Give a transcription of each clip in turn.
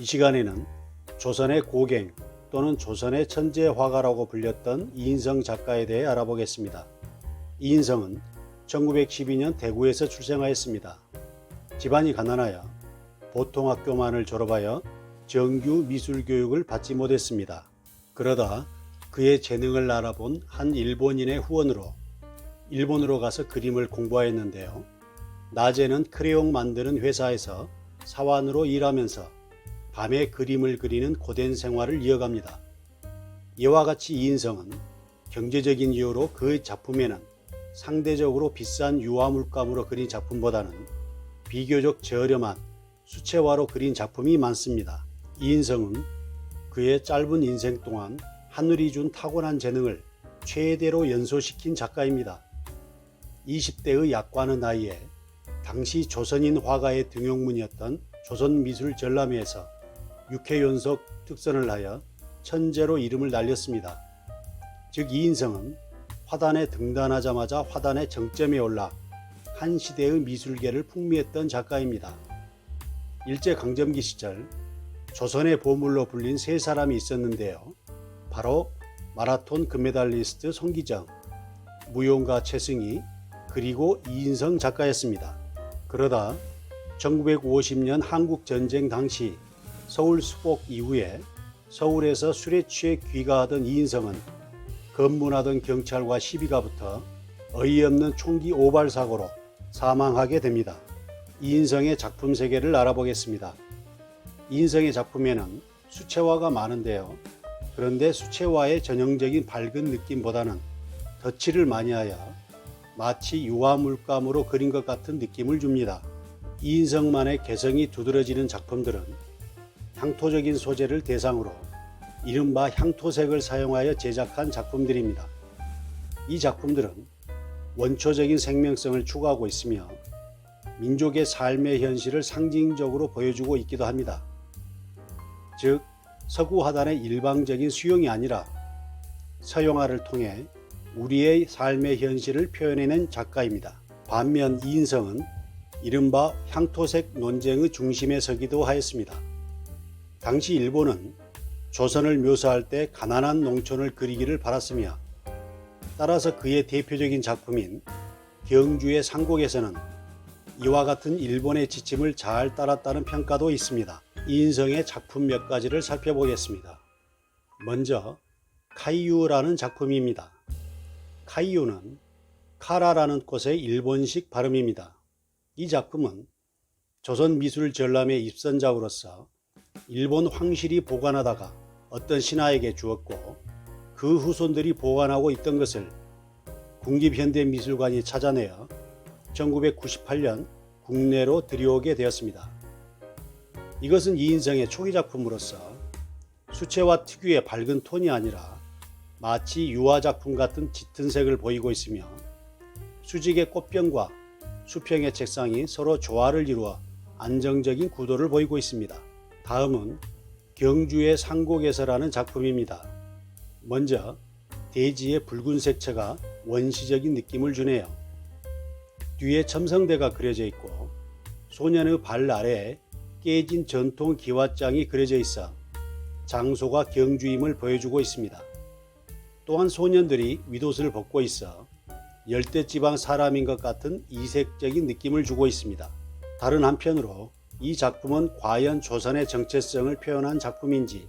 이 시간에는 조선의 고갱 또는 조선의 천재 화가라고 불렸던 이인성 작가에 대해 알아보겠습니다. 이인성은 1912년 대구에서 출생하였습니다. 집안이 가난하여 보통학교만을 졸업하여 정규 미술교육을 받지 못했습니다. 그러다 그의 재능을 알아본 한 일본인의 후원으로 일본으로 가서 그림을 공부하였는데요. 낮에는 크레용 만드는 회사에서 사원으로 일하면서 밤에 그림을 그리는 고된 생활을 이어갑니다. 이와 같이 이인성은 경제적인 이유로 그 작품에는 상대적으로 비싼 유화 물감으로 그린 작품보다는 비교적 저렴한 수채화로 그린 작품이 많습니다. 이인성은 그의 짧은 인생 동안 하늘이 준 타고난 재능을 최대로 연소시킨 작가입니다. 20대의 약관의 나이에 당시 조선인 화가의 등용문이었던 조선미술전람회에서 6회 연속 특선을 하여 천재로 이름을 날렸습니다. 즉 이인성은 화단에 등단하자마자 화단의 정점에 올라 한 시대의 미술계를 풍미했던 작가입니다. 일제강점기 시절 조선의 보물로 불린 세 사람이 있었는데요. 바로 마라톤 금메달리스트 손기정, 무용가 최승희, 그리고 이인성 작가였습니다. 그러다 1950년 한국전쟁 당시 서울 수복 이후에 서울에서 술에 취해 귀가하던 이인성은 검문하던 경찰과 시비가 붙어 어이없는 총기 오발 사고로 사망하게 됩니다. 이인성의 작품 세계를 알아보겠습니다. 이인성의 작품에는 수채화가 많은데요. 그런데 수채화의 전형적인 밝은 느낌보다는 덧칠을 많이 하여 마치 유화 물감으로 그린 것 같은 느낌을 줍니다. 이인성만의 개성이 두드러지는 작품들은 향토적인 소재를 대상으로 이른바 향토색을 사용하여 제작한 작품들입니다. 이 작품들은 원초적인 생명성을 추구하고 있으며 민족의 삶의 현실을 상징적으로 보여주고 있기도 합니다. 즉 서구 화단의 일방적인 수용이 아니라 서양화를 통해 우리의 삶의 현실을 표현해낸 작가입니다. 반면 이인성은 이른바 향토색 논쟁의 중심에 서기도 하였습니다. 당시 일본은 조선을 묘사할 때 가난한 농촌을 그리기를 바랐으며 따라서 그의 대표적인 작품인 경주의 상곡에서는 이와 같은 일본의 지침을 잘 따랐다는 평가도 있습니다. 이인성의 작품 몇 가지를 살펴보겠습니다. 먼저 카이유라는 작품입니다. 카이유는 카라라는 꽃의 일본식 발음입니다. 이 작품은 조선미술전람회 입선작으로서 일본 황실이 보관하다가 어떤 신하에게 주었고 그 후손들이 보관하고 있던 것을 국립현대미술관이 찾아내어 1998년 국내로 들여오게 되었습니다. 이것은 이인성의 초기 작품으로서 수채화 특유의 밝은 톤이 아니라 마치 유화작품 같은 짙은 색을 보이고 있으며 수직의 꽃병과 수평의 책상이 서로 조화를 이루어 안정적인 구도를 보이고 있습니다. 다음은 경주의 상곡에서라는 작품입니다. 먼저 대지의 붉은 색채가 원시적인 느낌을 주네요. 뒤에 첨성대가 그려져 있고 소년의 발 아래에 깨진 전통 기와장이 그려져 있어 장소가 경주임을 보여주고 있습니다. 또한 소년들이 윗옷을 벗고 있어 열대지방 사람인 것 같은 이색적인 느낌을 주고 있습니다. 다른 한편으로 이 작품은 과연 조선의 정체성을 표현한 작품인지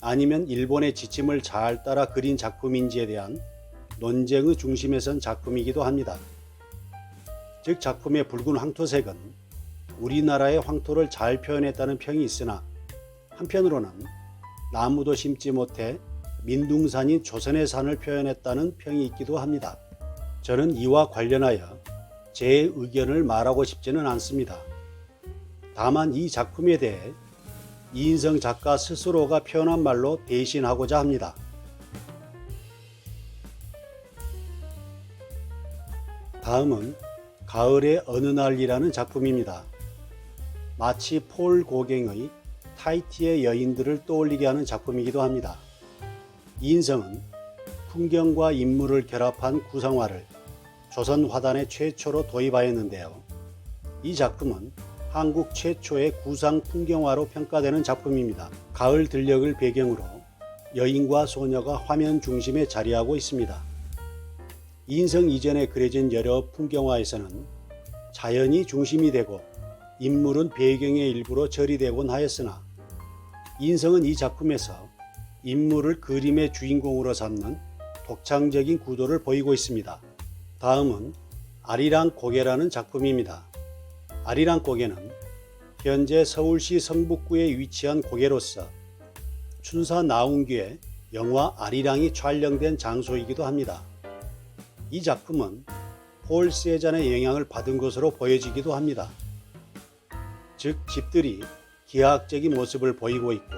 아니면 일본의 지침을 잘 따라 그린 작품인지에 대한 논쟁의 중심에 선 작품이기도 합니다. 즉 작품의 붉은 황토색은 우리나라의 황토를 잘 표현했다는 평이 있으나 한편으로는 나무도 심지 못해 민둥산인 조선의 산을 표현했다는 평이 있기도 합니다. 저는 이와 관련하여 제 의견을 말하고 싶지는 않습니다. 다만 이 작품에 대해 이인성 작가 스스로가 표현한 말로 대신하고자 합니다. 다음은 가을의 어느 날이라는 작품입니다. 마치 폴 고갱의 타히티의 여인들을 떠올리게 하는 작품이기도 합니다. 이인성은 풍경과 인물을 결합한 구성화를 조선 화단에 최초로 도입하였는데요. 이 작품은 한국 최초의 구상 풍경화로 평가되는 작품입니다. 가을 들녘을 배경으로 여인과 소녀가 화면 중심에 자리하고 있습니다. 이인성 이전에 그려진 여러 풍경화에서는 자연이 중심이 되고 인물은 배경의 일부로 처리되곤 하였으나 이인성은 이 작품에서 인물을 그림의 주인공으로 삼는 독창적인 구도를 보이고 있습니다. 다음은 아리랑 고개라는 작품입니다. 아리랑 고개는 현재 서울시 성북구에 위치한 고개로서 춘사 나운기의 영화 아리랑이 촬영된 장소이기도 합니다. 이 작품은 폴 세잔의 영향을 받은 것으로 보여지기도 합니다. 즉 집들이 기하학적인 모습을 보이고 있고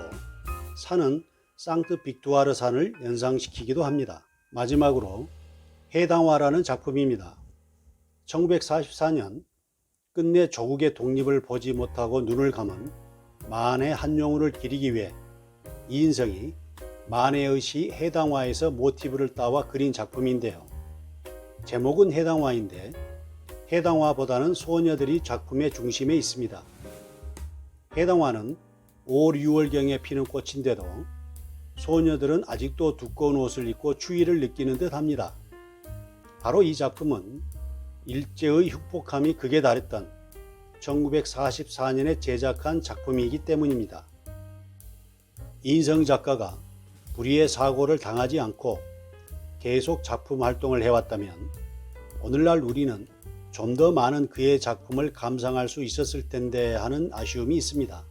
산은 상트 빅투아르 산을 연상시키기도 합니다. 마지막으로 해당화라는 작품입니다. 1944년 끝내 조국의 독립을 보지 못하고 눈을 감은 만해 한용우를 기리기 위해 이인성이 만해의 시 해당화에서 모티브를 따와 그린 작품인데요. 제목은 해당화인데 해당화보다는 소녀들이 작품의 중심에 있습니다. 해당화는 5월 6월경에 피는 꽃인데도 소녀들은 아직도 두꺼운 옷을 입고 추위를 느끼는 듯 합니다. 바로 이 작품은 일제의 흉폭함이 극에 달했던 1944년에 제작한 작품이기 때문입니다. 이인성 작가가 불의의 사고를 당하지 않고 계속 작품 활동을 해왔다면 오늘날 우리는 좀 더 많은 그의 작품을 감상할 수 있었을 텐데 하는 아쉬움이 있습니다.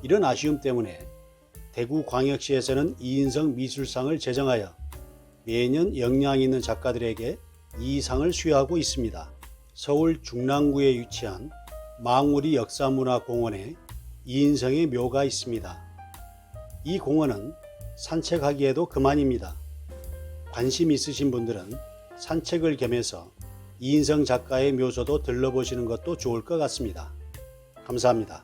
이런 아쉬움 때문에 대구광역시에서는 이인성 미술상을 제정하여 매년 역량 있는 작가들에게 이 상을 수여하고 있습니다. 서울 중랑구에 위치한 망우리 역사문화공원에 이인성의 묘가 있습니다. 이 공원은 산책하기에도 그만입니다. 관심 있으신 분들은 산책을 겸해서 이인성 작가의 묘소도 들러보시는 것도 좋을 것 같습니다. 감사합니다.